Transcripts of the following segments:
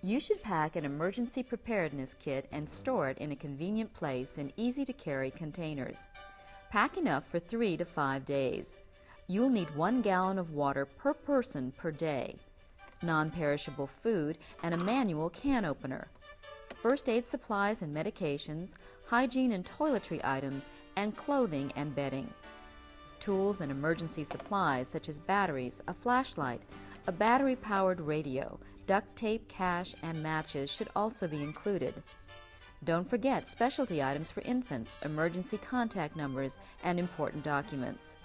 You should pack an emergency preparedness kit and store it in a convenient place in easy-to-carry containers. Pack enough for 3 to 5 days. You'll need 1 gallon of water per person per day, non-perishable food, and a manual can opener, first aid supplies and medications, hygiene and toiletry items, and clothing and bedding. Tools and emergency supplies such as batteries, a flashlight, a battery-powered radio, duct tape, cash, and matches should also be included. Don't forget specialty items for infants, emergency contact numbers, and important documents.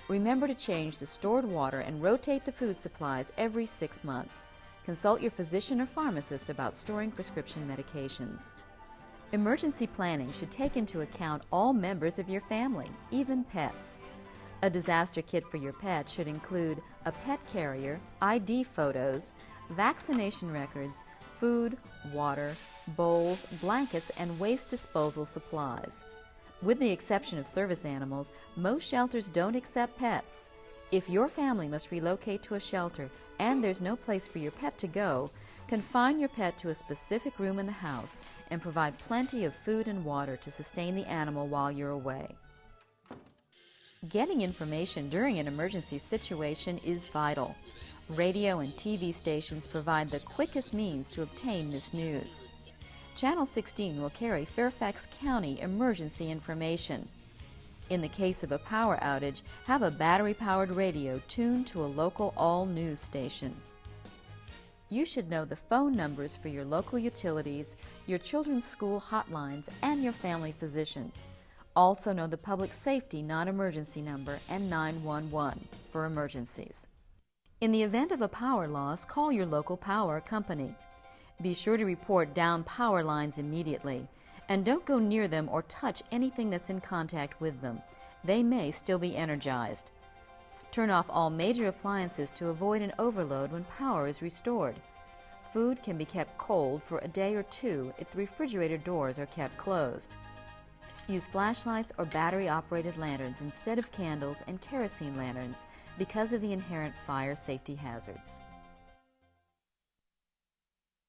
Remember to change the stored water and rotate the food supplies every 6 months. Consult your physician or pharmacist about storing prescription medications. Emergency planning should take into account all members of your family, even pets. A disaster kit for your pet should include a pet carrier, ID photos, vaccination records, food, water, bowls, blankets, and waste disposal supplies. With the exception of service animals, most shelters don't accept pets. If your family must relocate to a shelter and there's no place for your pet to go, confine your pet to a specific room in the house and provide plenty of food and water to sustain the animal while you're away. Getting information during an emergency situation is vital. Radio and TV stations provide the quickest means to obtain this news. Channel 16 will carry Fairfax County emergency information. In the case of a power outage, have a battery-powered radio tuned to a local all-news station. You should know the phone numbers for your local utilities, your children's school hotlines, and your family physician. Also know the public safety non-emergency number and 911 for emergencies. In the event of a power loss, call your local power company. Be sure to report down power lines immediately, and don't go near them or touch anything that's in contact with them. They may still be energized. Turn off all major appliances to avoid an overload when power is restored. Food can be kept cold for a day or 2 if the refrigerator doors are kept closed. Use flashlights or battery-operated lanterns instead of candles and kerosene lanterns because of the inherent fire safety hazards.